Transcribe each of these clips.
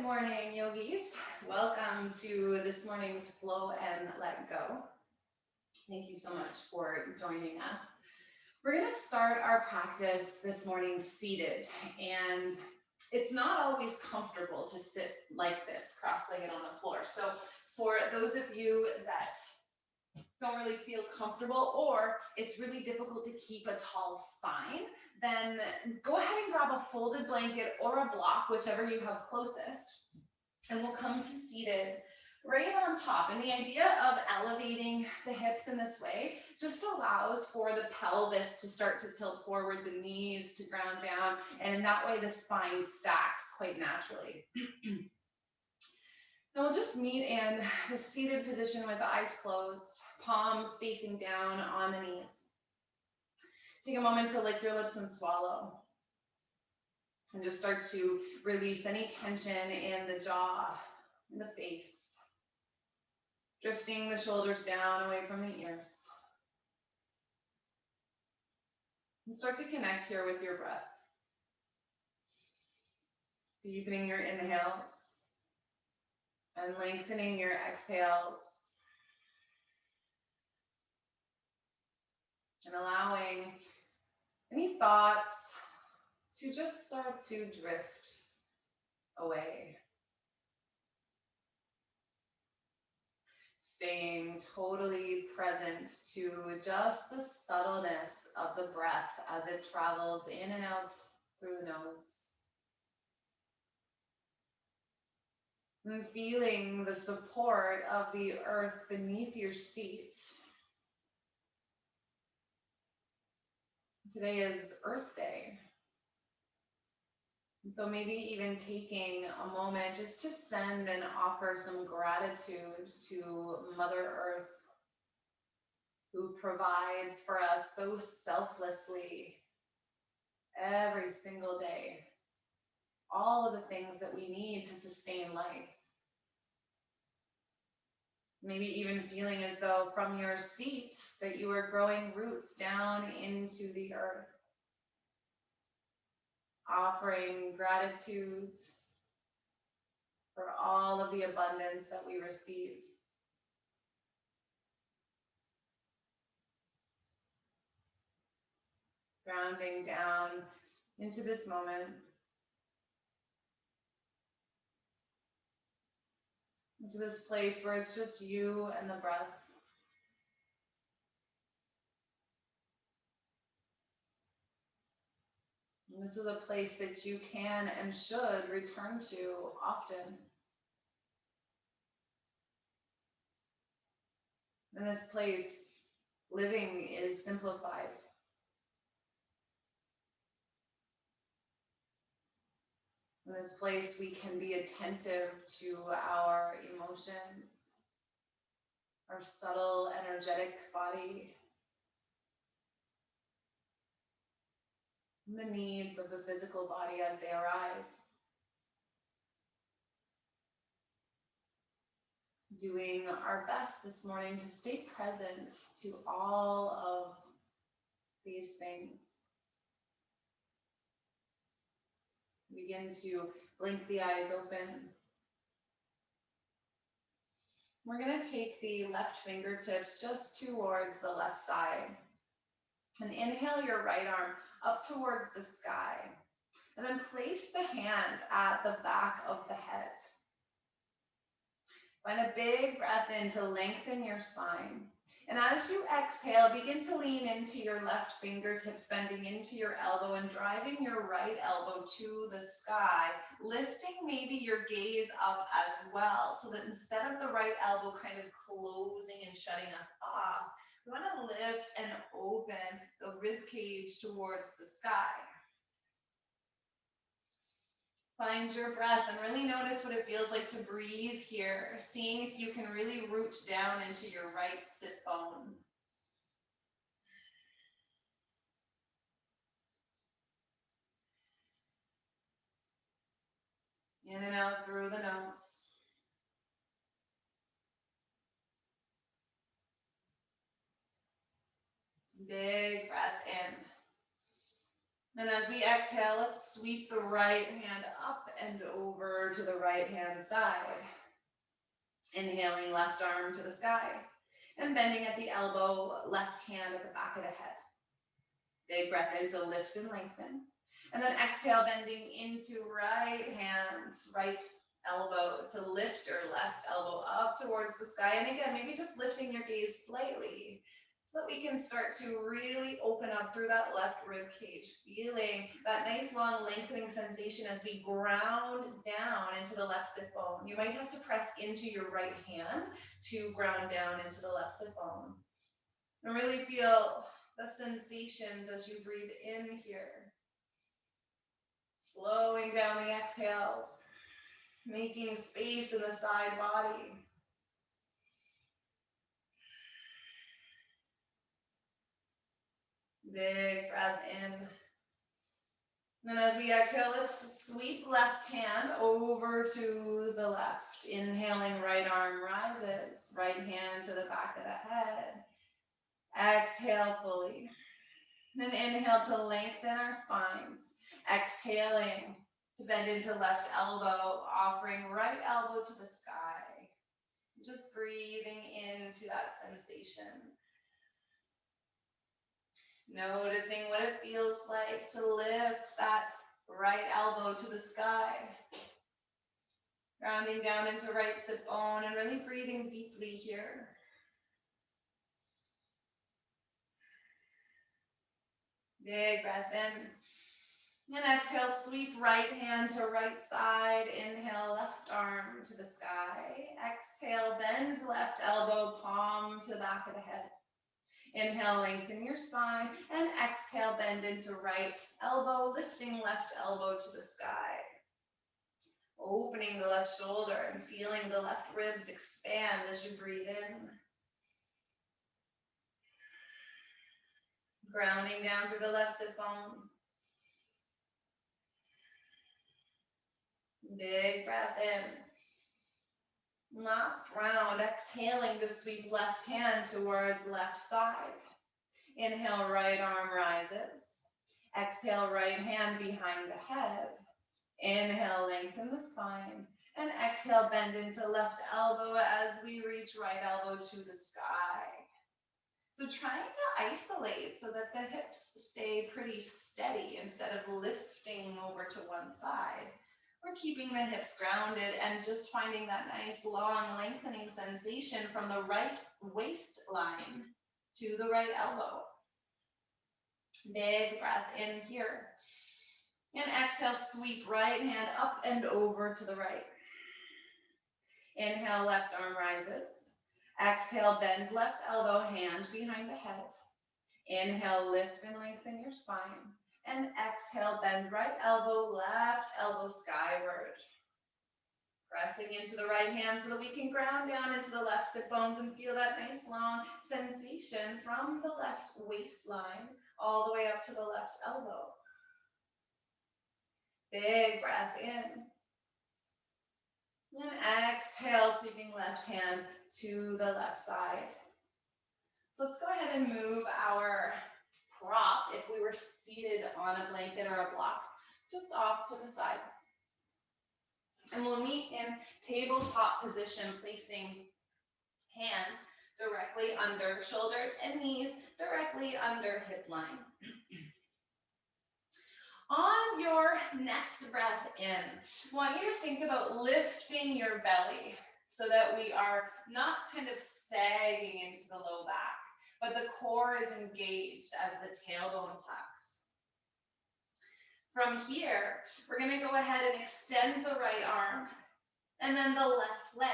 morning, yogis. Welcome to this morning's Flow and Let Go. Thank you so much for joining us. We're going to start our practice this morning seated, and it's not always comfortable to sit like this, cross-legged on the floor. So for those of you that don't really feel comfortable, or it's really difficult to keep a tall spine, then go ahead and grab a folded blanket or a block, whichever you have closest, and we'll come to seated right on top. And the idea of elevating the hips in this way just allows for the pelvis to start to tilt forward, the knees to ground down, and in that way the spine stacks quite naturally. And we'll just meet in the seated position with the eyes closed, palms facing down on the knees. Take a moment to lick your lips and swallow. And just start to release any tension in the jaw, in the face. Drifting the shoulders down away from the ears. And start to connect here with your breath. Deepening your inhales. And lengthening your exhales. And allowing any thoughts to just start to drift away. Staying totally present to just the subtleness of the breath as it travels in and out through the nose. And feeling the support of the earth beneath your seat. Today is Earth Day. And so maybe even taking a moment just to send and offer some gratitude to Mother Earth, who provides for us so selflessly every single day all of the things that we need to sustain life. Maybe even feeling as though from your seat that you are growing roots down into the earth. Offering gratitude for all of the abundance that we receive. Grounding down into this moment. Into this place where it's just you and the breath. And this is a place that you can and should return to often. In this place, living is simplified. In this place, we can be attentive to our emotions, our subtle, energetic body, and the needs of the physical body as they arise. Doing our best this morning to stay present to all of these things. Begin to blink the eyes open. We're going to take the left fingertips just towards the left side. And inhale your right arm up towards the sky. And then place the hand at the back of the head. Find a big breath in to lengthen your spine. And as you exhale, begin to lean into your left fingertips, bending into your elbow and driving your right elbow to the sky, lifting maybe your gaze up as well, so that instead of the right elbow kind of closing and shutting us off, we want to lift and open the rib cage towards the sky. Find your breath and really notice what it feels like to breathe here, seeing if you can really root down into your right sit bone. In and out through the nose. Big breath in. And as we exhale, let's sweep the right hand up and over to the right hand side. Inhaling, left arm to the sky. And bending at the elbow, left hand at the back of the head. Big breath in to lift and lengthen. And then exhale, bending into right hand, right elbow to lift your left elbow up towards the sky. And again, maybe just lifting your gaze slightly so that we can start to really open up through that left rib cage, feeling that nice long lengthening sensation as we ground down into the left sit bone. You might have to press into your right hand to ground down into the left sit bone. And really feel the sensations as you breathe in here. Slowing down the exhales, making space in the side body. Big breath in. And as we exhale, let's sweep left hand over to the left. Inhaling, right arm rises, right hand to the back of the head. Exhale fully. Then inhale to lengthen our spines. Exhaling to bend into left elbow, offering right elbow to the sky. Just breathing into that sensation. Noticing what it feels like to lift that right elbow to the sky. Grounding down into right sit bone and really breathing deeply here. Big breath in. And exhale, sweep right hand to right side. Inhale, left arm to the sky. Exhale, bend left elbow, palm to the back of the head. Inhale, lengthen your spine, and exhale, bend into right elbow, lifting left elbow to the sky. Opening the left shoulder and feeling the left ribs expand as you breathe in. Grounding down through the left sit bone. Big breath in. Last round, exhaling to sweep left hand towards left side. Inhale, right arm rises. Exhale, right hand behind the head. Inhale, lengthen the spine. And exhale, bend into left elbow as we reach right elbow to the sky. So trying to isolate so that the hips stay pretty steady instead of lifting over to one side. We're keeping the hips grounded and just finding that nice long lengthening sensation from the right waistline to the right elbow. Big breath in here. And exhale, sweep right hand up and over to the right. Inhale, left arm rises. Exhale, bend left elbow, hand behind the head. Inhale, lift and lengthen your spine. And exhale, bend right elbow, left elbow skyward. Pressing into the right hand so that we can ground down into the left sit bones and feel that nice long sensation from the left waistline all the way up to the left elbow. Big breath in. And exhale, sweeping left hand to the left side. So let's go ahead and move our prop, if we were seated on a blanket or a block, just off to the side. And we'll meet in tabletop position, placing hands directly under shoulders and knees directly under hip line. On your next breath in, I want you to think about lifting your belly so that we are not kind of sagging into the low back, but the core is engaged as the tailbone tucks. From here, we're going to go ahead and extend the right arm and then the left leg.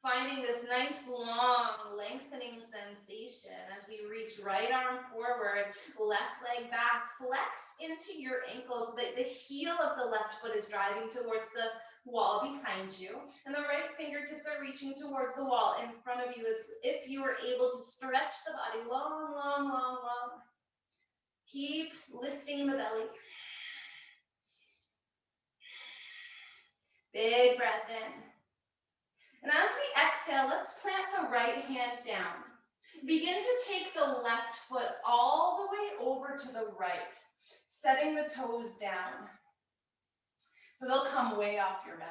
Finding this nice long lengthening sensation as we reach right arm forward, left leg back, flex into your ankles so that the heel of the left foot is driving towards the wall behind you, and the right fingertips are reaching towards the wall in front of you as if you were able to stretch the body long, long, long, long. Keep lifting the belly. Big breath in. And as we exhale, let's plant the right hand down. Begin to take the left foot all the way over to the right, setting the toes down. So they'll come way off your mat.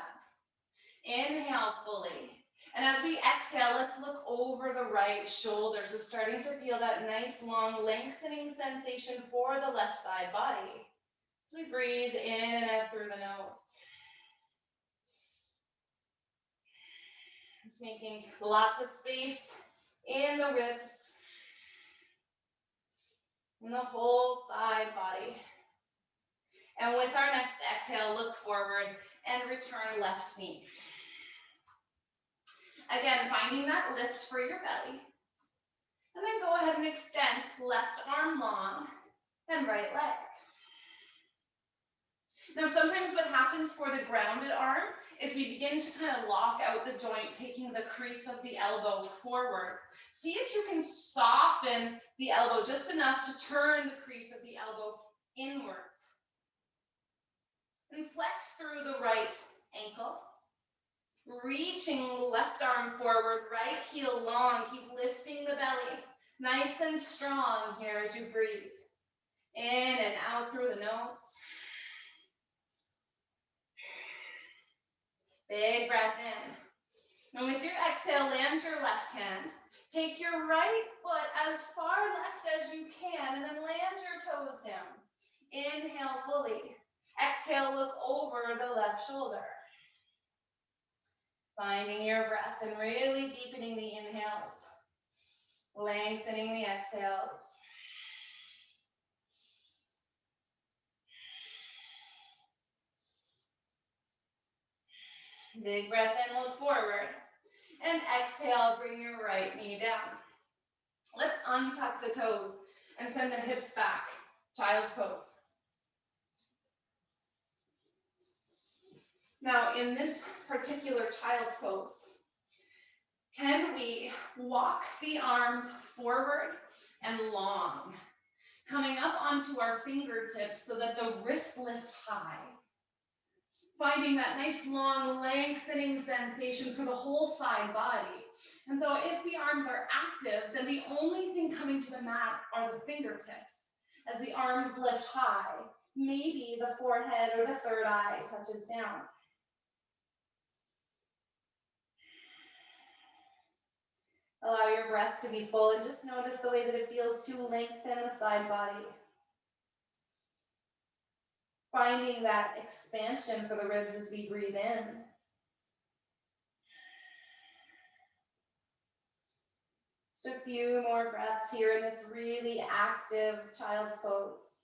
Inhale fully. And as we exhale, let's look over the right shoulder. So starting to feel that nice long lengthening sensation for the left side body. So we breathe in and out through the nose. Just making lots of space in the ribs, in the whole side body. And with our next exhale, look forward and return left knee. Again, finding that lift for your belly. And then go ahead and extend left arm long and right leg. Now, sometimes what happens for the grounded arm is we begin to kind of lock out the joint, taking the crease of the elbow forwards. See if you can soften the elbow just enough to turn the crease of the elbow inwards. And flex through the right ankle. Reaching left arm forward, right heel long. Keep lifting the belly. Nice and strong here as you breathe. In and out through the nose. Big breath in. And with your exhale, land your left hand. Take your right foot as far left as you can, and then land your toes down. Inhale fully. Exhale, look over the left shoulder. Finding your breath and really deepening the inhales. Lengthening the exhales. Big breath in, look forward. And exhale, bring your right knee down. Let's untuck the toes and send the hips back. Child's pose. Now, in this particular child's pose, can we walk the arms forward and long, coming up onto our fingertips so that the wrists lift high, finding that nice long lengthening sensation for the whole side body. And so if the arms are active, then the only thing coming to the mat are the fingertips. As the arms lift high, maybe the forehead or the third eye touches down. Allow your breath to be full and just notice the way that it feels to lengthen the side body. Finding that expansion for the ribs as we breathe in. Just a few more breaths here in this really active child's pose.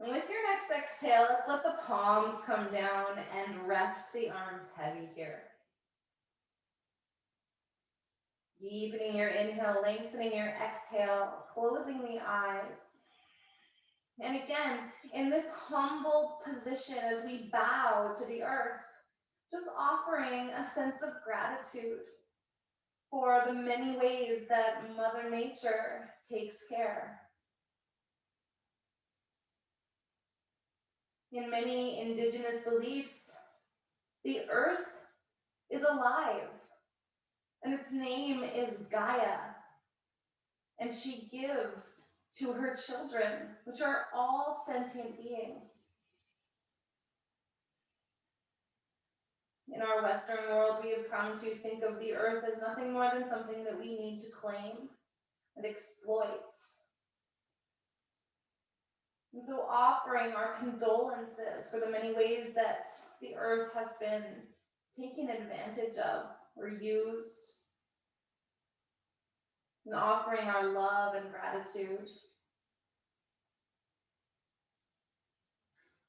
And with your next exhale, let's let the palms come down and rest the arms heavy here. Deepening your inhale, lengthening your exhale, closing the eyes. And again, in this humble position as we bow to the earth, just offering a sense of gratitude for the many ways that Mother Nature takes care. In many indigenous beliefs, the earth is alive, and its name is Gaia, and she gives to her children, which are all sentient beings. In our Western world, we have come to think of the earth as nothing more than something that we need to claim and exploit. And so offering our condolences for the many ways that the earth has been taken advantage of or used, and offering our love and gratitude.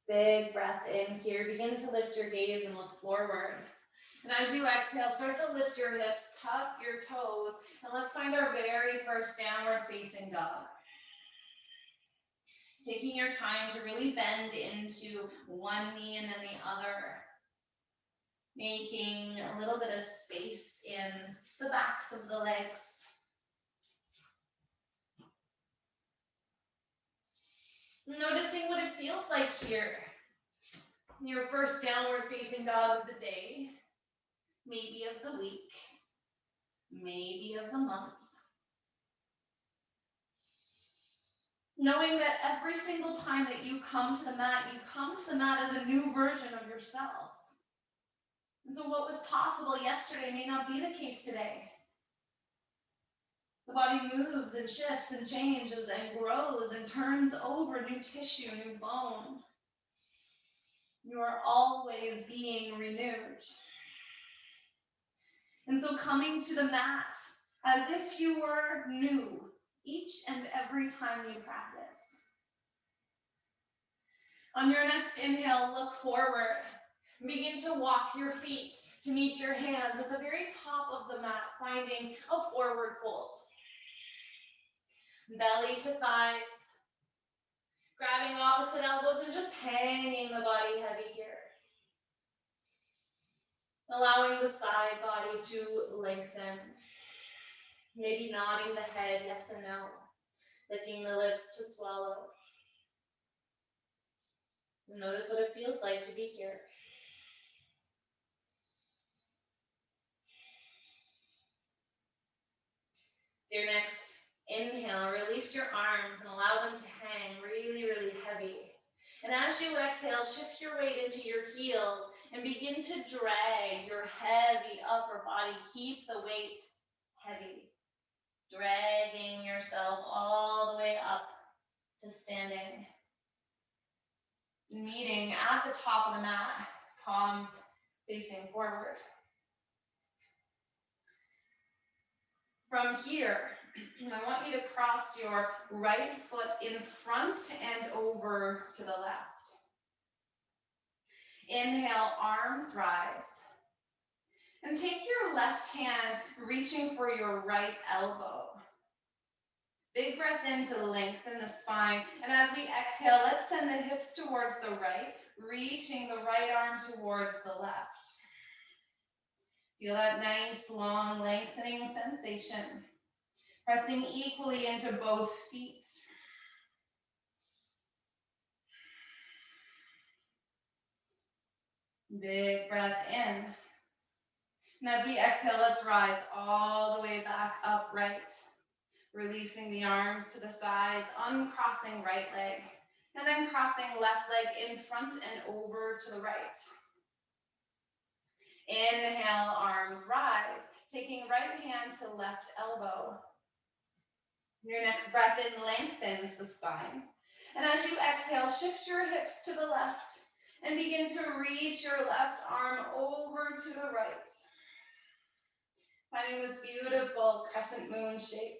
Big breath in here. Begin to lift your gaze and look forward. And as you exhale, start to lift your hips, tuck your toes, and let's find our very first downward facing dog. Taking your time to really bend into one knee and then the other. Making a little bit of space in the backs of the legs. Noticing what it feels like here. Your first downward facing dog of the day, maybe of the week, maybe of the month. Knowing that every single time that you come to the mat, you come to the mat as a new version of yourself. And so what was possible yesterday may not be the case today. The body moves and shifts and changes and grows and turns over new tissue, new bone. You are always being renewed. And so coming to the mat as if you were new each and every time you practice. On your next inhale, look forward. Begin to walk your feet to meet your hands at the very top of the mat, finding a forward fold. Belly to thighs. Grabbing opposite elbows and just hanging the body heavy here. Allowing the side body to lengthen. Maybe nodding the head, yes and no. Licking the lips to swallow. Notice what it feels like to be here. Your next inhale, release your arms and allow them to hang really, really heavy. And as you exhale, shift your weight into your heels and begin to drag your heavy upper body. Keep the weight heavy. Dragging yourself all the way up to standing. Meeting at the top of the mat, palms facing forward. From here, I want you to cross your right foot in front and over to the left. Inhale, arms rise. And take your left hand reaching for your right elbow. Big breath in to lengthen the spine. And as we exhale, let's send the hips towards the right, reaching the right arm towards the left. Feel that nice, long, lengthening sensation. Pressing equally into both feet. Big breath in. And as we exhale, let's rise all the way back upright. Releasing the arms to the sides, uncrossing right leg, and then crossing left leg in front and over to the right. Inhale, arms rise, taking right hand to left elbow. Your next breath in lengthens the spine. And as you exhale, shift your hips to the left and begin to reach your left arm over to the right. Finding this beautiful crescent moon shape.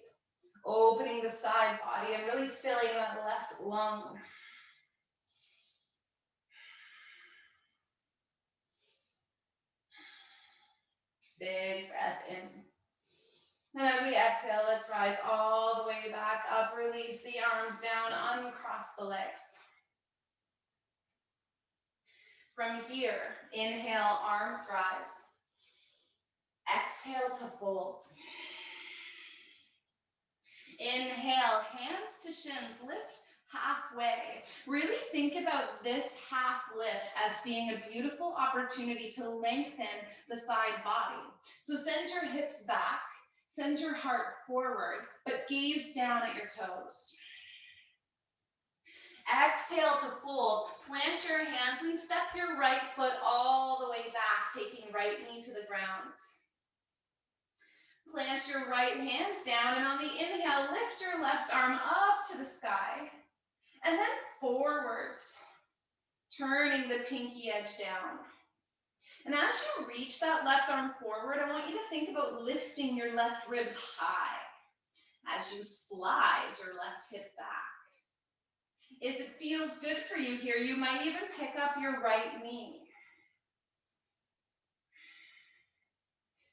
Opening the side body and really filling that left lung. Big breath in. And as we exhale, let's rise all the way back up. Release the arms down, uncross the legs. From here, inhale, arms rise. Exhale to fold. Inhale, hands to shins, lift halfway. Really think about this half lift as being a beautiful opportunity to lengthen the side body. So send your hips back, send your heart forwards, but gaze down at your toes. Exhale to fold, plant your hands and step your right foot all the way back, taking right knee to the ground. Plant your right hands down, and on the inhale, lift your left arm up to the sky, and then forwards, turning the pinky edge down. And as you reach that left arm forward, I want you to think about lifting your left ribs high as you slide your left hip back. If it feels good for you here, you might even pick up your right knee.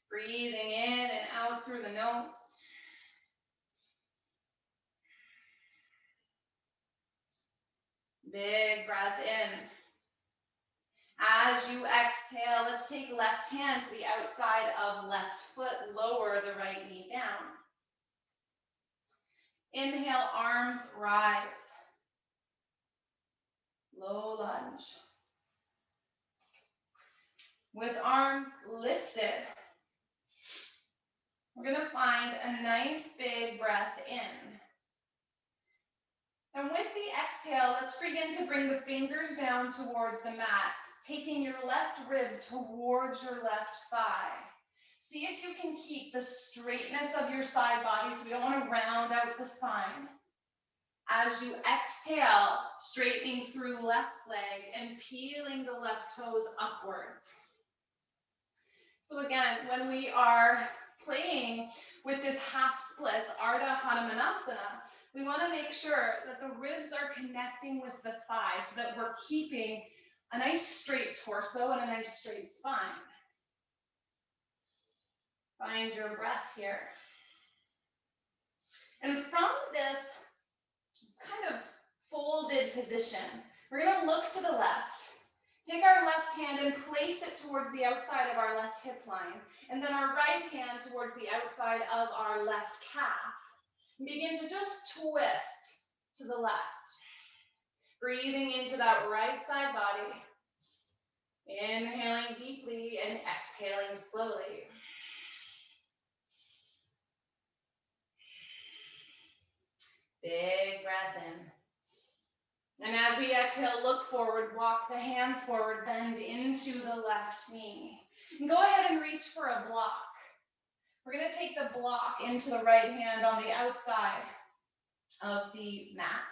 Breathing in and out through the nose. Big breath in. As you exhale, let's take left hand to the outside of left foot. Lower the right knee down. Inhale, arms rise. low lunge. With arms lifted, we're going to find a nice big breath in. And with the exhale, let's begin to bring the fingers down towards the mat, taking your left rib towards your left thigh. See if you can keep the straightness of your side body, so we don't want to round out the spine. As you exhale, straightening through left leg and peeling the left toes upwards. So again, when we are playing with this half split, Ardha Hanumanasana, we want to make sure that the ribs are connecting with the thigh so that we're keeping a nice straight torso and a nice straight spine. Find your breath here. And from this kind of folded position, we're going to look to the left. Take our left hand and place it towards the outside of our left hip line, and then our right hand towards the outside of our left calf. And begin to just twist to the left. Breathing into that right side body. Inhaling deeply and exhaling slowly. Big breath in. And as we exhale, look forward, walk the hands forward, bend into the left knee. And go ahead and reach for a block. We're going to take the block into the right hand on the outside of the mat,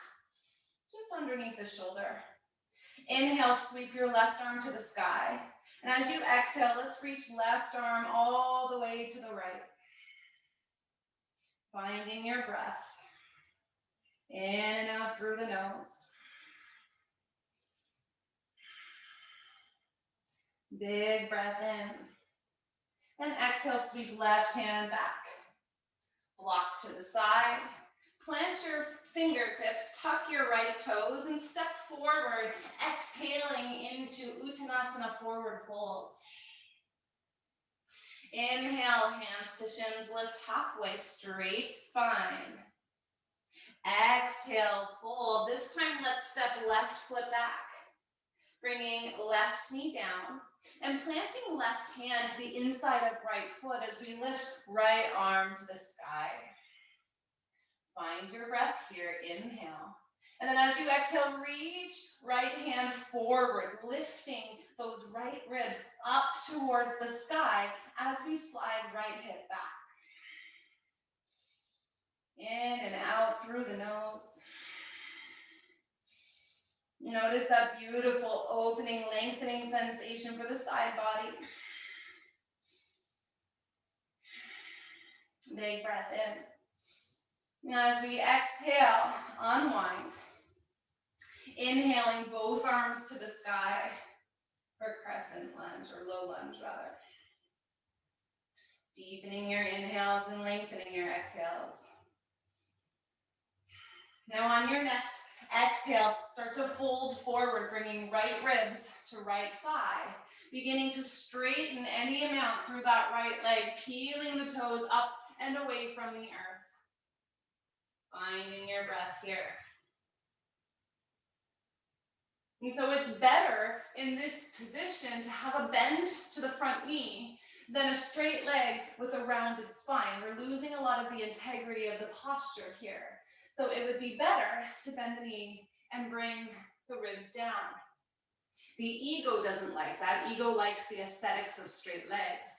just underneath the shoulder. Inhale, sweep your left arm to the sky. And as you exhale, let's reach left arm all the way to the right. Finding your breath. In and out through the nose. Big breath in. And exhale, sweep left hand back. Block to the side. Plant your fingertips, tuck your right toes, and step forward, exhaling into Uttanasana, forward fold. Inhale, hands to shins, lift halfway, straight spine. Exhale, fold. This time, let's step left foot back. Bringing left knee down and planting left hand to the inside of right foot as we lift right arm to the sky. Find your breath here, inhale. And then as you exhale, reach right hand forward, lifting those right ribs up towards the sky as we slide right hip back. In and out through the nose. Notice that beautiful opening, lengthening sensation for the side body. Big breath in. Now as we exhale, unwind. Inhaling both arms to the sky for crescent lunge, or low lunge rather. Deepening your inhales and lengthening your exhales. Now on your next exhale, start to fold forward, bringing right ribs to right thigh. Beginning to straighten any amount through that right leg, peeling the toes up and away from the earth. Finding your breath here. And so it's better in this position to have a bend to the front knee than a straight leg with a rounded spine. We're losing a lot of the integrity of the posture here. So it would be better to bend the knee and bring the ribs down. The ego doesn't like that. Ego likes the aesthetics of straight legs.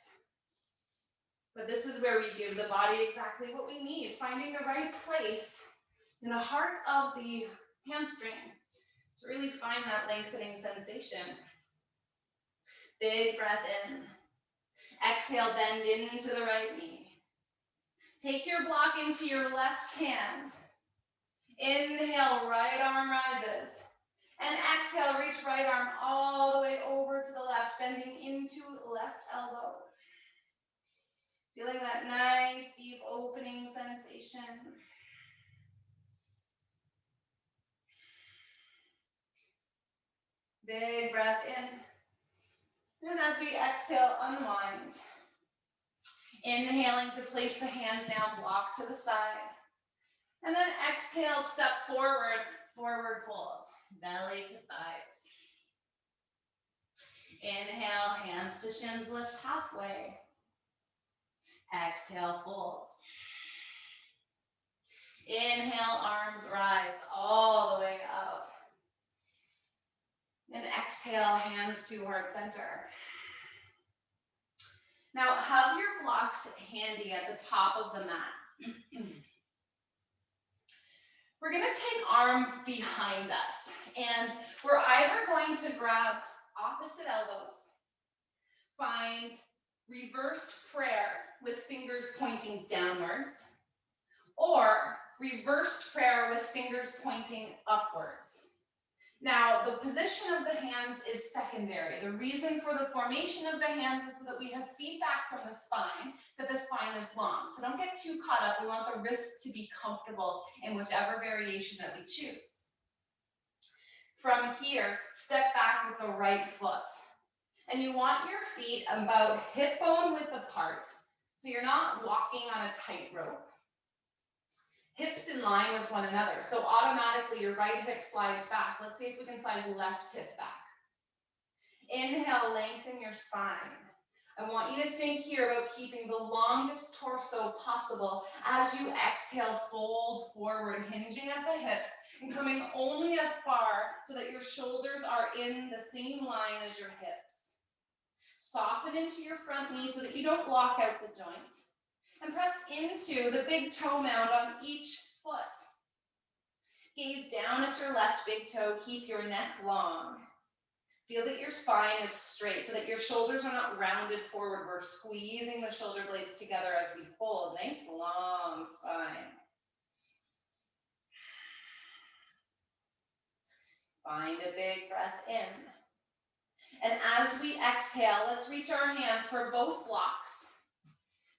But this is where we give the body exactly what we need, finding the right place in the heart of the hamstring to really find that lengthening sensation. Big breath in. Exhale, bend into the right knee. Take your block into your left hand. Inhale, right arm rises. And exhale, reach right arm all the way over to the left, bending into left elbow. Feeling that nice, deep opening sensation. Big breath in. And as we exhale, unwind. Inhaling to place the hands down, block to the side. And then exhale, step forward, forward fold. belly to thighs. Inhale, hands to shins, lift halfway. Exhale, fold. Inhale, arms rise all the way up. And exhale, hands to heart center. Now have your blocks handy at the top of the mat. We're going to take arms behind us, and we're either going to grab opposite elbows, find reversed prayer with fingers pointing downwards, or reversed prayer with fingers pointing upwards. Now, the position of the hands is secondary. The reason for the formation of the hands is so that we have feedback from the spine, that the spine is long. So don't get too caught up. We want the wrists to be comfortable in whichever variation that we choose. From here, step back with the right foot. And you want your feet about hip bone width apart. So you're not walking on a tightrope. Hips in line with one another. So automatically your right hip slides back. Let's see if we can slide left hip back. Inhale, lengthen your spine. I want you to think here about keeping the longest torso possible. As you exhale, fold forward, hinging at the hips and coming only as far so that your shoulders are in the same line as your hips. Soften into your front knee so that you don't block out the joint. And press into the big toe mound on each foot. Gaze down at your left big toe. Keep your neck long. Feel that your spine is straight so that your shoulders are not rounded forward. We're squeezing the shoulder blades together as we fold. Nice long spine. Find a big breath in. And as we exhale, let's reach our hands for both blocks.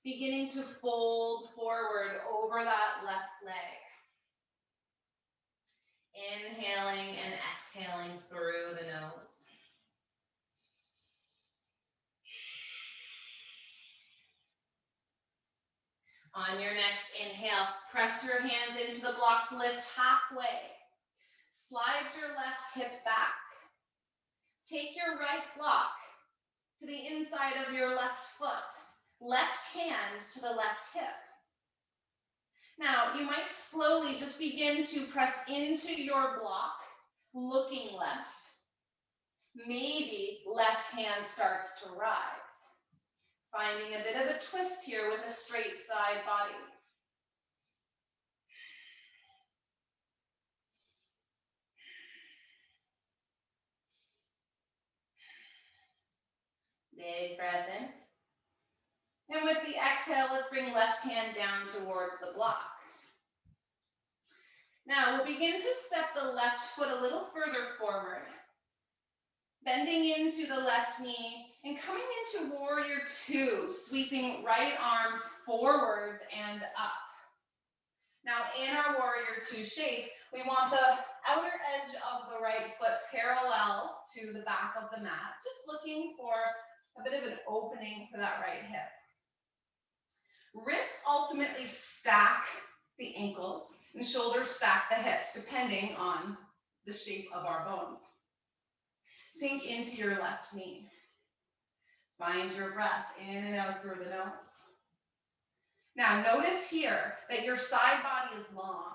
Beginning to fold forward over that left leg. Inhaling and exhaling through the nose. On your next inhale, press your hands into the blocks, lift halfway. Slide your left hip back. Take your right block to the inside of your left foot. Left hand to the left hip. Now, you might slowly just begin to press into your block, looking left. Maybe left hand starts to rise. Finding a bit of a twist here with a straight side body. Big breath in. And with the exhale, let's bring left hand down towards the block. Now we'll begin to step the left foot a little further forward. Bending into the left knee and coming into warrior two, sweeping right arm forwards and up. Now in our warrior two shape, we want the outer edge of the right foot parallel to the back of the mat, just looking for a bit of an opening for that right hip. Wrists ultimately stack the ankles and shoulders stack the hips, depending on the shape of our bones. Sink into your left knee. Find your breath in and out through the nose. Now notice here that your side body is long,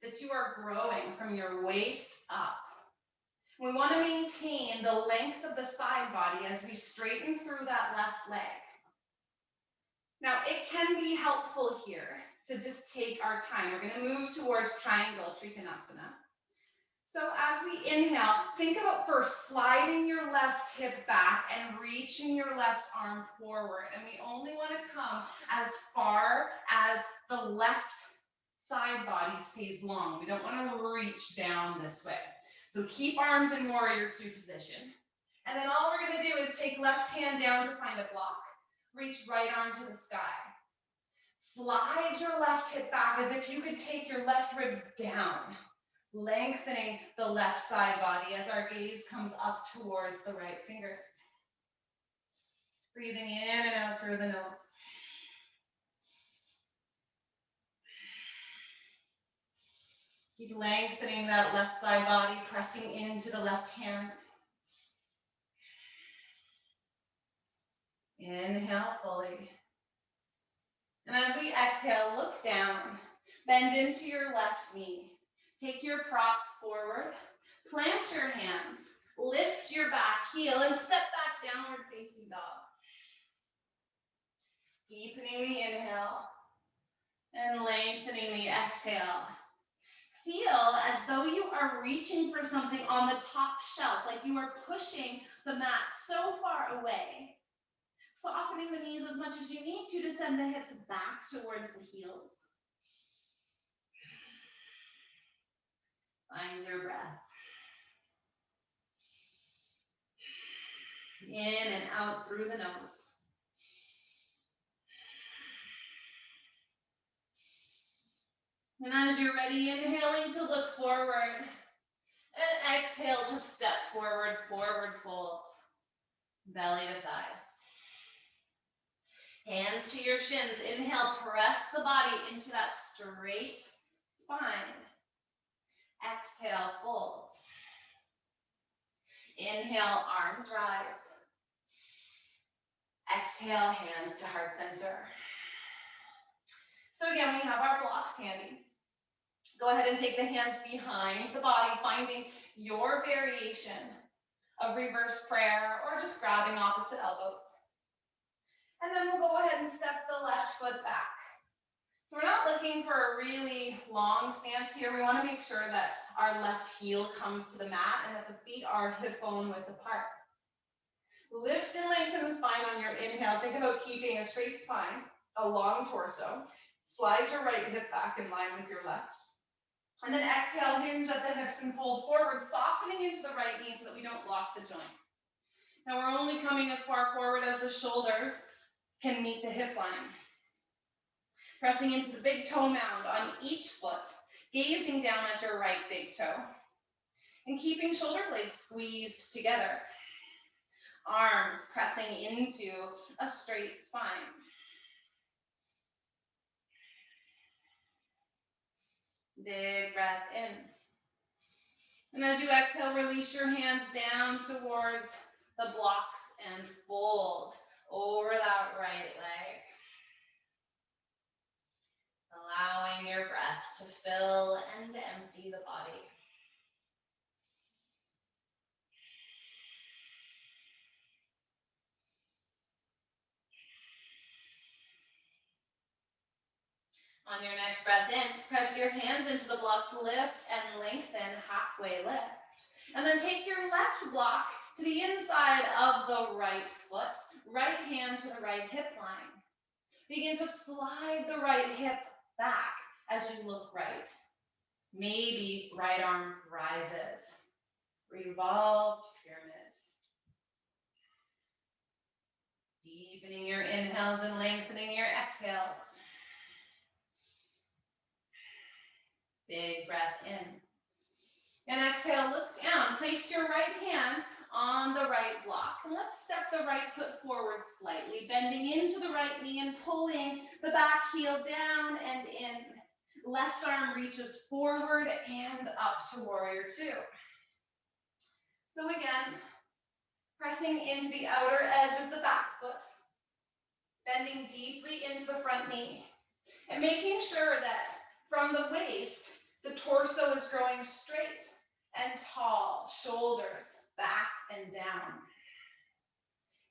that you are growing from your waist up. We want to maintain the length of the side body as we straighten through that left leg. Now, it can be helpful here to just take our time. We're going to move towards triangle trikonasana. So as we inhale, think about first sliding your left hip back and reaching your left arm forward. And we only want to come as far as the left side body stays long. We don't want to reach down this way. So keep arms in warrior two position. And then all we're going to do is take left hand down to find a block. Reach right arm to the sky. Slide your left hip back as if you could take your left ribs down, lengthening the left side body as our gaze comes up towards the right fingers. Breathing in and out through the nose. Keep lengthening that left side body, pressing into the left hand. Inhale fully. And as we exhale, look down. Bend into your left knee. Take your props forward. Plant your hands. Lift your back heel and step back, downward facing dog. Deepening the inhale and lengthening the exhale. Feel as though you are reaching for something on the top shelf, like you are pushing the mat so far away. Softening the knees as much as you need to send the hips back towards the heels. Find your breath. In and out through the nose. And as you're ready, inhaling to look forward. And exhale to step forward, forward fold. Belly to thighs. Hands to your shins. Inhale, press the body into that straight spine. Exhale, fold. Inhale, arms rise. Exhale, hands to heart center. So again, we have our blocks handy. Go ahead and take the hands behind the body, finding your variation of reverse prayer or just grabbing opposite elbows. And then we'll go ahead and step the left foot back. So we're not looking for a really long stance here. We want to make sure that our left heel comes to the mat and that the feet are hip bone width apart. Lift and lengthen the spine on your inhale. Think about keeping a straight spine, a long torso. Slide your right hip back in line with your left. And then exhale, hinge at the hips and fold forward, softening into the right knee so that we don't lock the joint. Now we're only coming as far forward as the shoulders can meet the hip line. Pressing into the big toe mound on each foot, gazing down at your right big toe. And keeping shoulder blades squeezed together. Arms pressing into a straight spine. Big breath in. And as you exhale, release your hands down towards the blocks and fold over that right leg. Allowing your breath to fill and empty the body. On your next breath in, press your hands into the blocks, lift and lengthen, halfway lift. And then take your left block to the inside of the right foot, right hand to the right hip line. Begin to slide the right hip back as you look right. Maybe right arm rises. Revolved pyramid. Deepening your inhales and lengthening your exhales. Big breath in. And exhale, look down. Place your right hand on the right block. And let's step the right foot forward slightly, bending into the right knee and pulling the back heel down and in. Left arm reaches forward and up to warrior two. So again, pressing into the outer edge of the back foot, bending deeply into the front knee, and making sure that from the waist, the torso is growing straight and tall, shoulders back and down.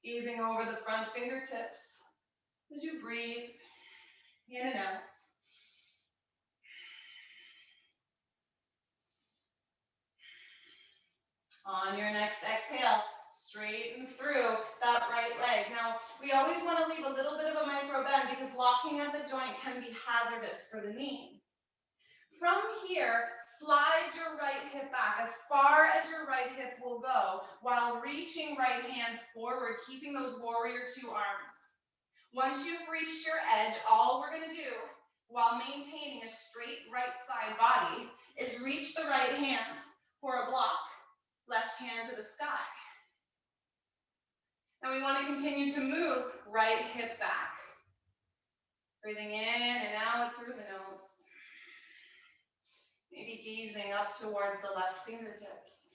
Easing over the front fingertips as you breathe in and out. On your next exhale, straighten through that right leg. Now, we always want to leave a little bit of a micro bend because locking at the joint can be hazardous for the knee. From here, slide your right hip back as far as your right hip will go while reaching right hand forward, keeping those warrior two arms. Once you've reached your edge, all we're going to do while maintaining a straight right side body is reach the right hand for a block, left hand to the sky. Now we want to continue to move right hip back. Breathing in and out through the nose. Maybe gazing up towards the left fingertips.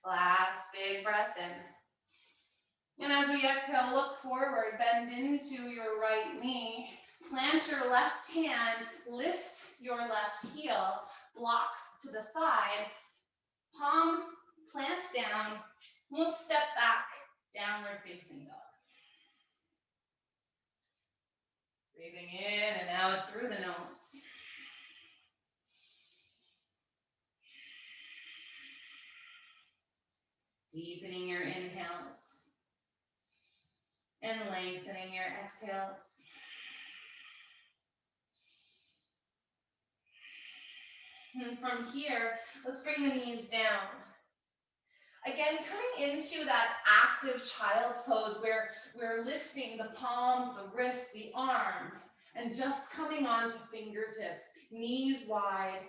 Last big breath in. And as we exhale, look forward, bend into your right knee, plant your left hand, lift your left heel, blocks to the side, palms plant down. We'll step back, downward facing dog. Breathing in and out through the nose. Deepening your inhales and lengthening your exhales. And from here, let's bring the knees down. Again, coming into that active child's pose where we're lifting the palms, the wrists, the arms, and just coming onto fingertips, knees wide,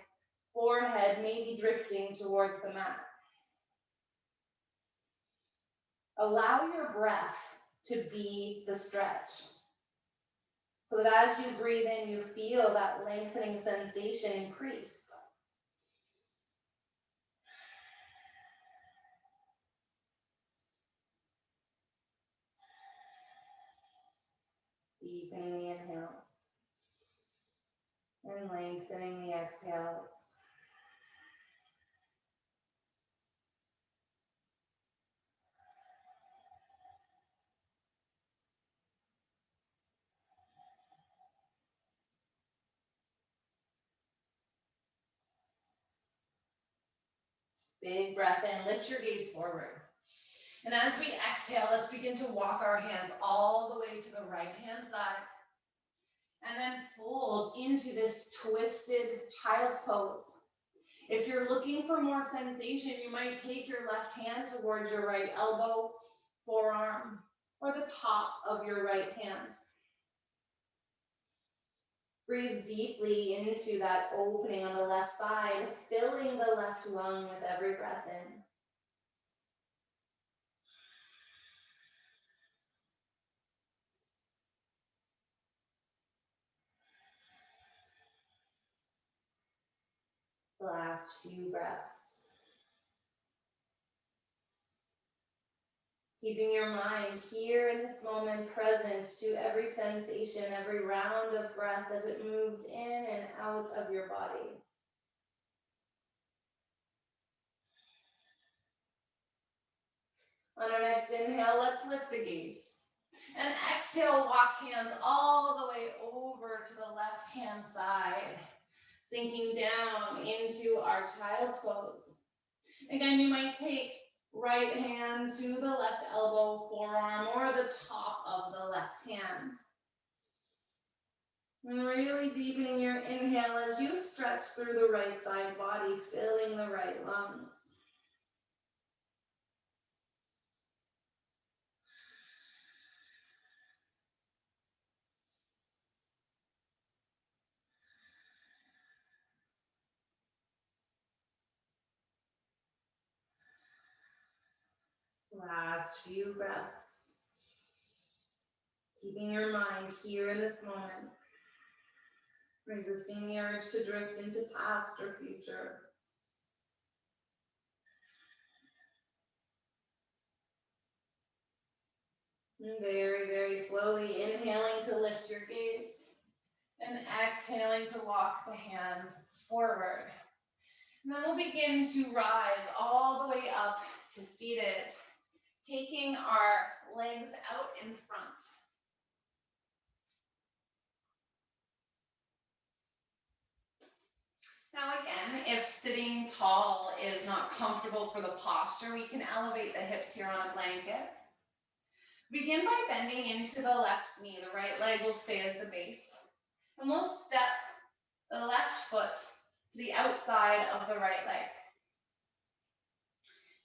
forehead maybe drifting towards the mat. Allow your breath to be the stretch. So that as you breathe in, you feel that lengthening sensation increase. Deepening the inhales and lengthening the exhales. Big breath in, lift your gaze forward. And as we exhale, let's begin to walk our hands all the way to the right hand side. And then fold into this twisted child's pose. If you're looking for more sensation, you might take your left hand towards your right elbow, forearm, or the top of your right hand. Breathe deeply into that opening on the left side, filling the left lung with every breath in. The last few breaths. Keeping your mind here in this moment, present to every sensation, every round of breath as it moves in and out of your body. On our next inhale, let's lift the gaze. And exhale, walk hands all the way over to the left hand side, sinking down into our child's pose. Again, you might take right hand to the left elbow, forearm, or the top of the left hand. And really deepening your inhale as you stretch through the right side body, filling the right lungs. Last few breaths. Keeping your mind here in this moment. Resisting the urge to drift into past or future. And very, very slowly inhaling to lift your gaze. And exhaling to walk the hands forward. And then we'll begin to rise all the way up to seated, taking our legs out in front. Now again, if sitting tall is not comfortable for the posture, we can elevate the hips here on a blanket. Begin by bending into the left knee. The right leg will stay as the base. And we'll step the left foot to the outside of the right leg.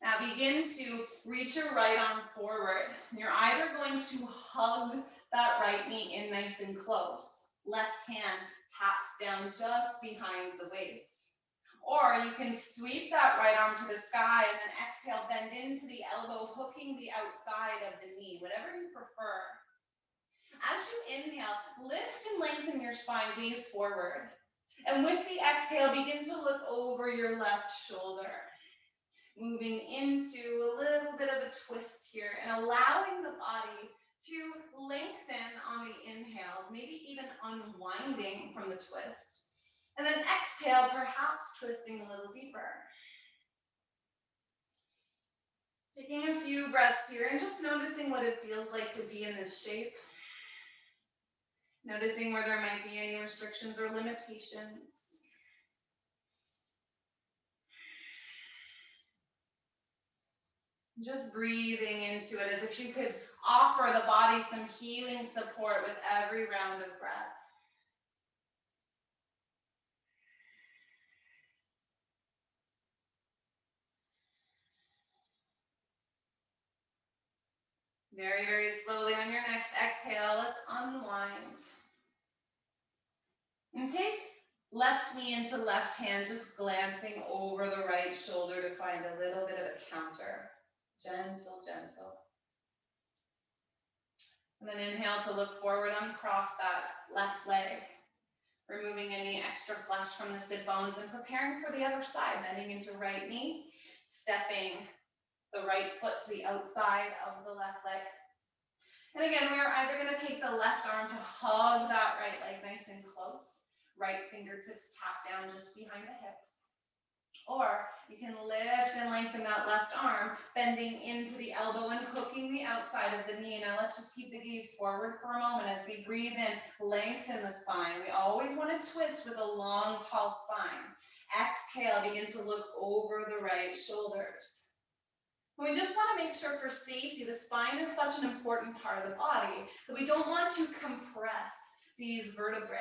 Now begin to reach your right arm forward. You're either going to hug that right knee in nice and close. Left hand taps down just behind the waist. Or you can sweep that right arm to the sky and then exhale, bend into the elbow, hooking the outside of the knee, whatever you prefer. As you inhale, lift and lengthen your spine, gaze forward. And with the exhale, begin to look over your left shoulder. Moving into a little bit of a twist here and allowing the body to lengthen on the inhales, maybe even unwinding from the twist. And then exhale, perhaps twisting a little deeper. Taking a few breaths here and just noticing what it feels like to be in this shape. Noticing where there might be any restrictions or limitations. Just breathing into it as if you could offer the body some healing support with every round of breath. Very, very slowly on your next exhale, let's unwind. And take left knee into left hand, just glancing over the right shoulder to find a little bit of a counter. Gentle, gentle. And then inhale to look forward, uncross that left leg, removing any extra flesh from the sit bones and preparing for the other side, bending into right knee, stepping the right foot to the outside of the left leg. And again, we are either going to take the left arm to hug that right leg nice and close, right fingertips tap down just behind the hips. Or you can lift and lengthen that left arm, bending into the elbow and hooking the outside of the knee. Now let's just keep the gaze forward for a moment as we breathe in, lengthen the spine. We always want to twist with a long, tall spine. Exhale, begin to look over the right shoulders. And we just want to make sure for safety, the spine is such an important part of the body that we don't want to compress these vertebrae.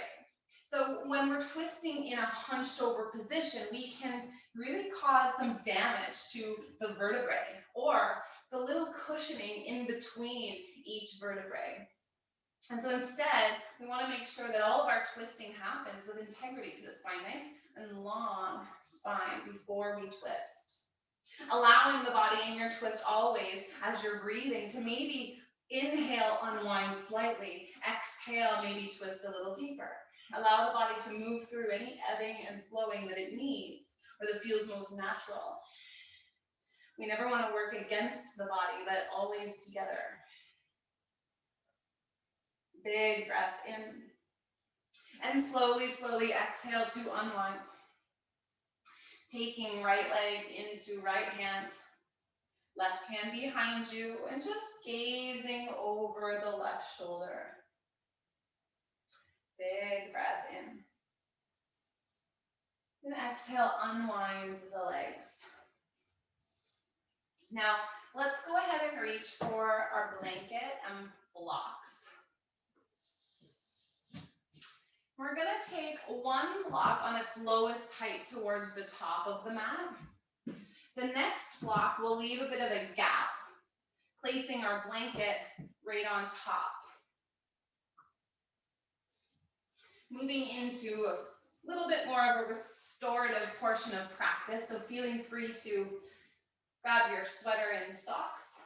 So when we're twisting in a hunched over position, we can really cause some damage to the vertebrae or the little cushioning in between each vertebrae. And so instead, we want to make sure that all of our twisting happens with integrity to the spine, nice and long spine before we twist. Allowing the body in your twist always as you're breathing to maybe inhale, unwind slightly, exhale, maybe twist a little deeper. Allow the body to move through any ebbing and flowing that it needs or that feels most natural. We never want to work against the body, but always together. Big breath in. And slowly, slowly exhale to unwind. Taking right leg into right hand, left hand behind you, and just gazing over the left shoulder. Big breath in. And exhale, unwind the legs. Now, let's go ahead and reach for our blanket and blocks. We're going to take one block on its lowest height towards the top of the mat. The next block will leave a bit of a gap, placing our blanket right on top. Moving into a little bit more of a restorative portion of practice, so feeling free to grab your sweater and socks.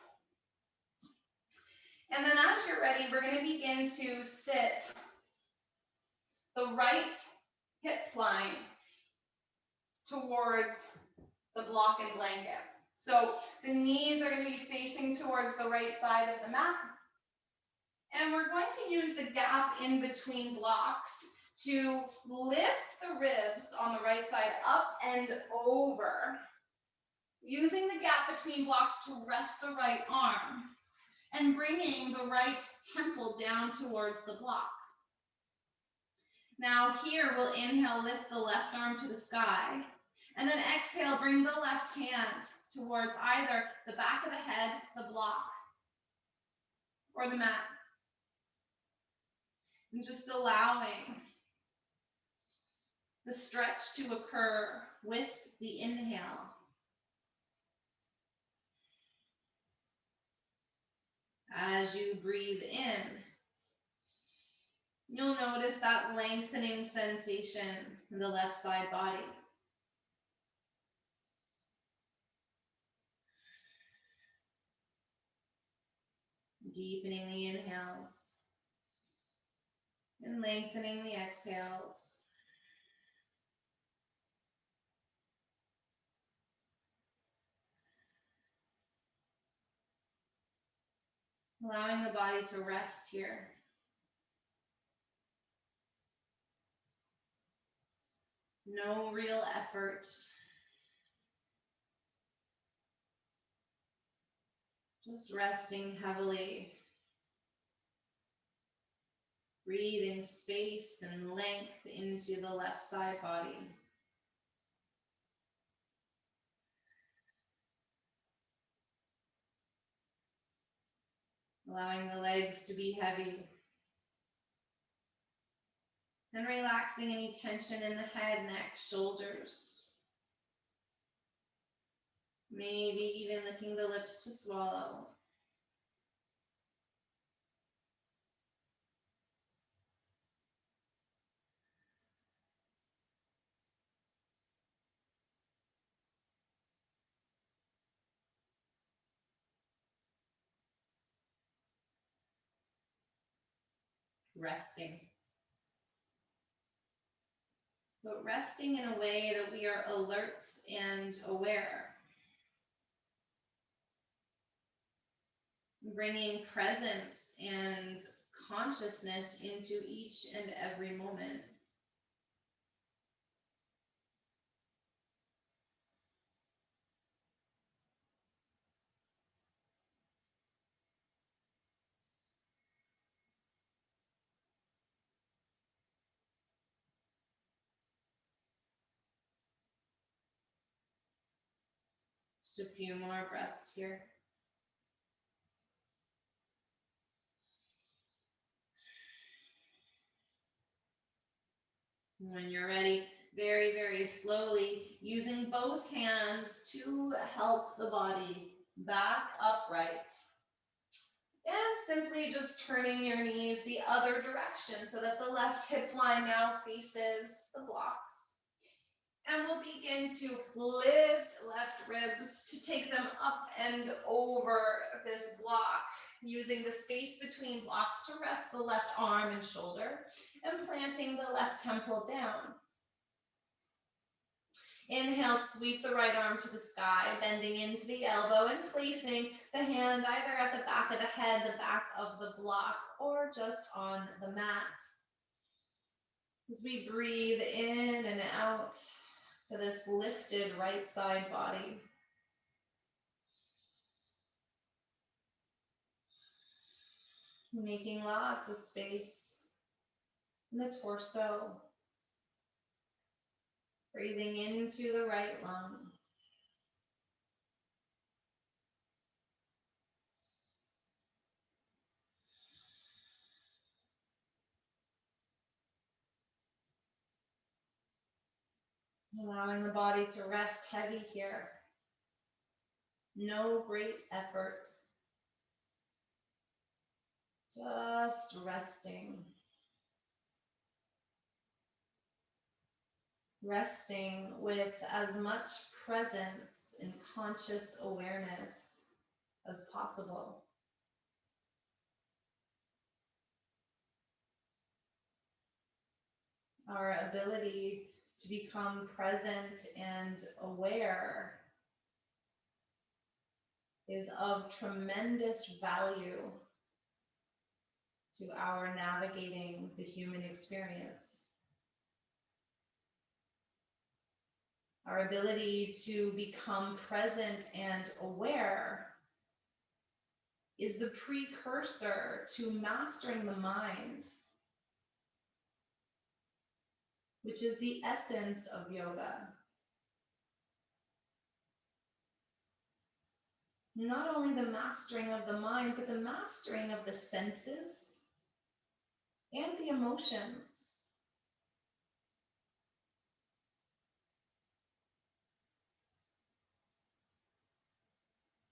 And then as you're ready, we're going to begin to sit the right hip line towards the block and blanket. So the knees are going to be facing towards the right side of the mat. And we're going to use the gap in between blocks to lift the ribs on the right side up and over, using the gap between blocks to rest the right arm and bringing the right temple down towards the block. Now here we'll inhale, lift the left arm to the sky, and then exhale, bring the left hand towards either the back of the head, the block, or the mat. And just allowing the stretch to occur with the inhale. As you breathe in, you'll notice that lengthening sensation in the left side body. Deepening the inhales and lengthening the exhales. Allowing the body to rest here. No real effort. Just resting heavily. Breathing space and length into the left side body. Allowing the legs to be heavy. And relaxing any tension in the head, neck, shoulders. Maybe even licking the lips to swallow. Resting. But resting in a way that we are alert and aware. Bringing presence and consciousness into each and every moment. Just a few more breaths here. When you're ready, very, very slowly, using both hands to help the body back upright. And simply just turning your knees the other direction so that the left hip line now faces the blocks. And we'll begin to lift left ribs to take them up and over this block, using the space between blocks to rest the left arm and shoulder, and planting the left temple down. Inhale, sweep the right arm to the sky, bending into the elbow and placing the hand either at the back of the head, the back of the block, or just on the mat. As we breathe in and out to this lifted right side body. Making lots of space in the torso. Breathing into the right lung. Allowing the body to rest heavy here. No great effort. Just resting. Resting with as much presence and conscious awareness as possible. Our ability to become present and aware is of tremendous value to our navigating the human experience. Our ability to become present and aware is the precursor to mastering the mind, which is the essence of yoga. Not only the mastering of the mind, but the mastering of the senses and the emotions.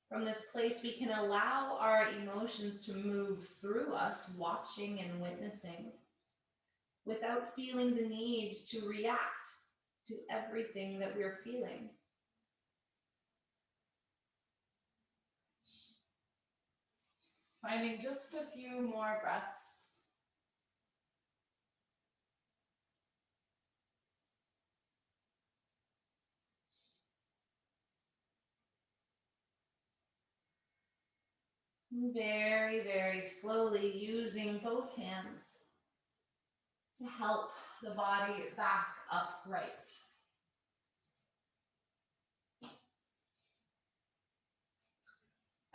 From this place, we can allow our emotions to move through us, watching and witnessing, without feeling the need to react to everything that we're feeling. Finding just a few more breaths. Very, very slowly using both hands to help the body back upright.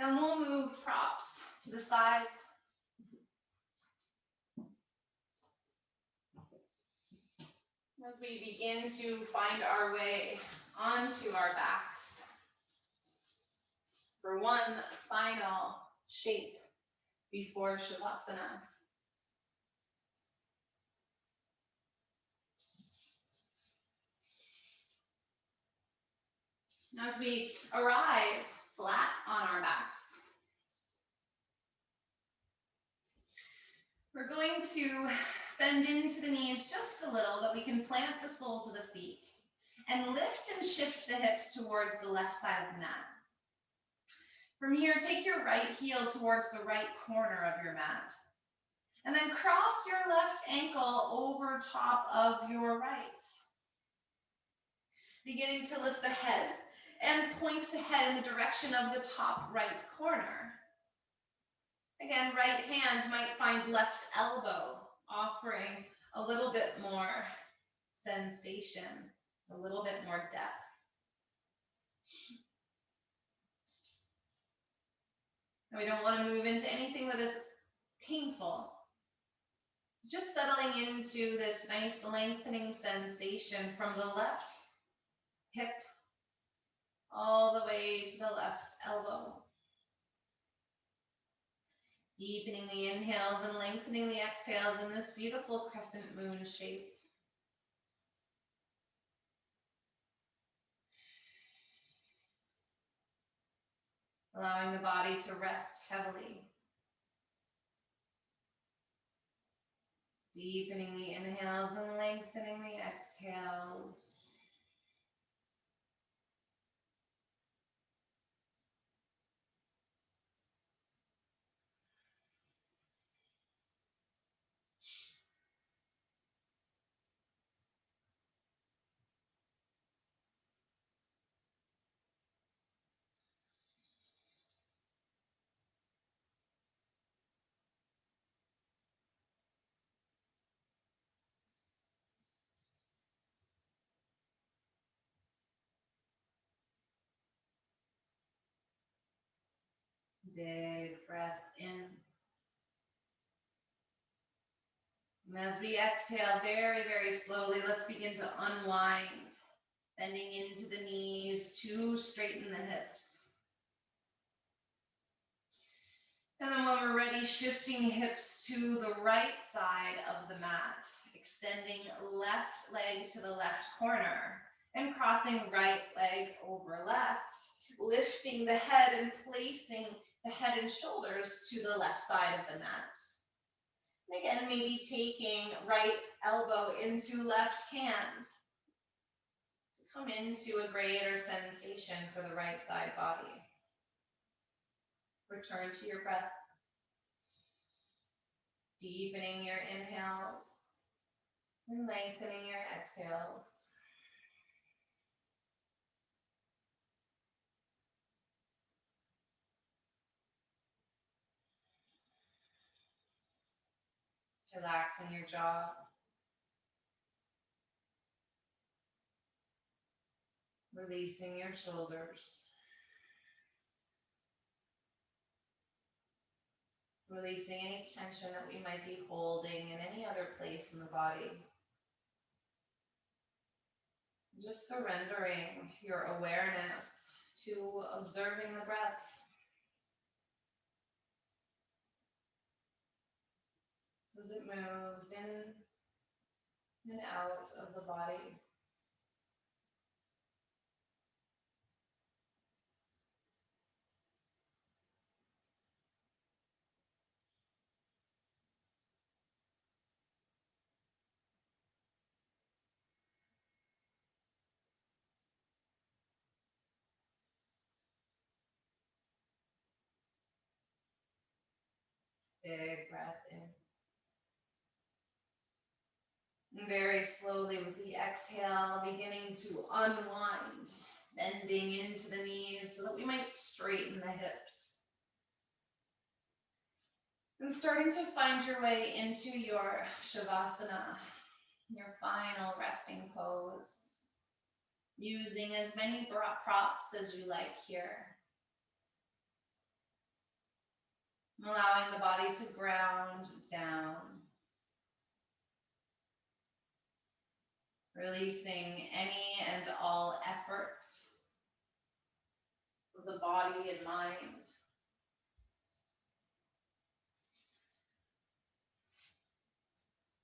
And we'll move props to the side. As we begin to find our way onto our backs for one final shape before Shavasana. As we arrive flat on our backs, we're going to bend into the knees just a little, that we can plant the soles of the feet and lift and shift the hips towards the left side of the mat. From here, take your right heel towards the right corner of your mat. And then cross your left ankle over top of your right. Beginning to lift the head and point the head in the direction of the top right corner. Again, right hand might find left elbow, offering a little bit more sensation, a little bit more depth. And we don't want to move into anything that is painful. Just settling into this nice lengthening sensation from the left hip all the way to the left elbow. Deepening the inhales and lengthening the exhales in this beautiful crescent moon shape. Allowing the body to rest heavily. Deepening the inhales and lengthening the exhales. Big breath in. And as we exhale very, very slowly, let's begin to unwind, bending into the knees to straighten the hips. And then when we're ready, shifting hips to the right side of the mat, extending left leg to the left corner and crossing right leg over left, lifting the head and placing the head and shoulders to the left side of the mat. And again, maybe taking right elbow into left hand to come into a greater sensation for the right side body. Return to your breath. Deepening your inhales and lengthening your exhales. Relaxing your jaw. Releasing your shoulders. Releasing any tension that we might be holding in any other place in the body. Just surrendering your awareness to observing the breath. As it moves in and out of the body. Big breath in. And very slowly with the exhale, beginning to unwind, bending into the knees so that we might straighten the hips. And starting to find your way into your Shavasana, your final resting pose, using as many props as you like here. Allowing the body to ground down. Releasing any and all effort of the body and mind.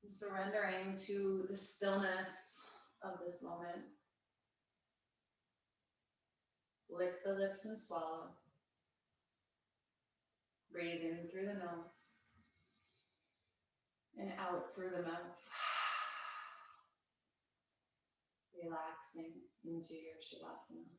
And surrendering to the stillness of this moment. Lick the lips and swallow. Breathe in through the nose and out through the mouth. Relaxing into your Shavasana.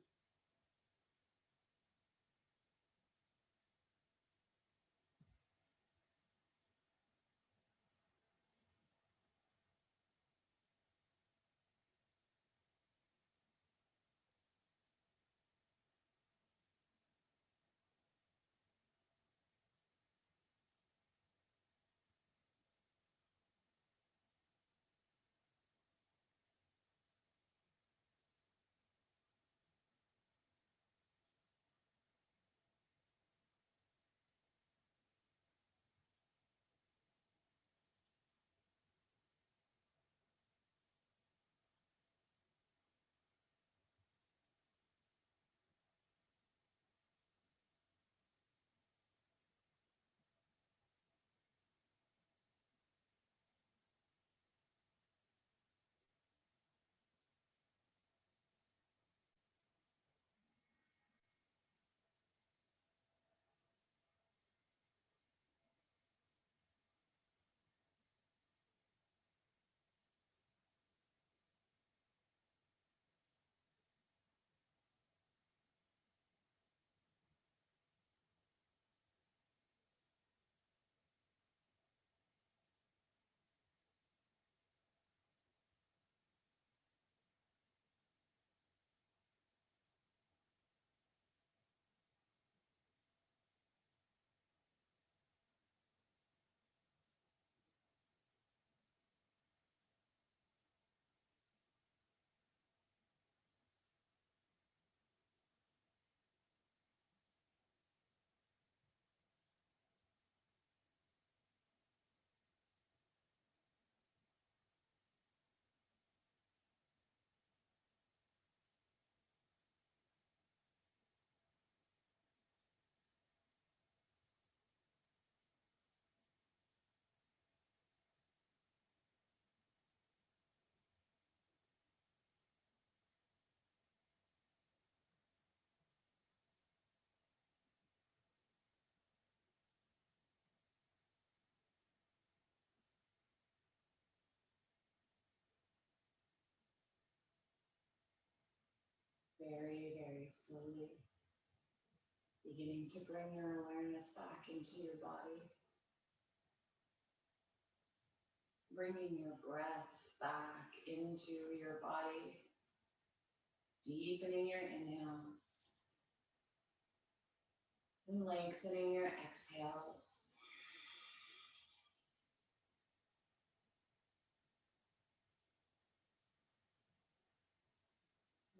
Very, very slowly, beginning to bring your awareness back into your body. Bringing your breath back into your body. Deepening your inhales. And lengthening your exhales.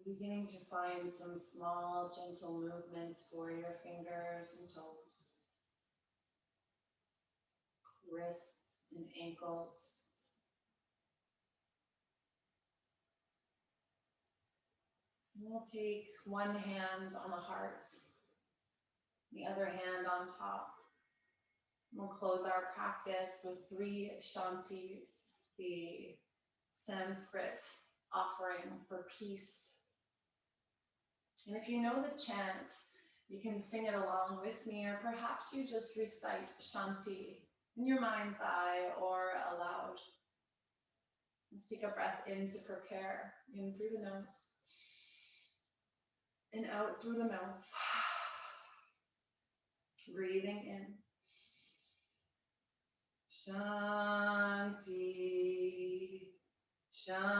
Beginning to find some small, gentle movements for your fingers and toes, wrists and ankles. And we'll take one hand on the heart, the other hand on top. We'll close our practice with 3 Shantis, the Sanskrit offering for peace. And if you know the chant, you can sing it along with me, or perhaps you just recite Shanti in your mind's eye or aloud. Let's take a breath in to prepare, in through the nose and out through the mouth. Breathing in Shanti, Shanti,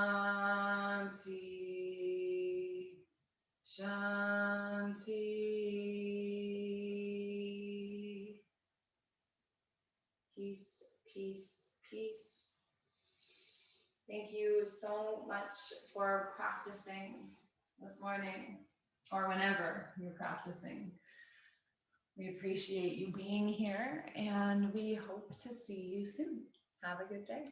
Shanti. Peace, peace, peace. Thank you so much for practicing this morning or whenever you're practicing. We appreciate you being here and we hope to see you soon. Have a good day.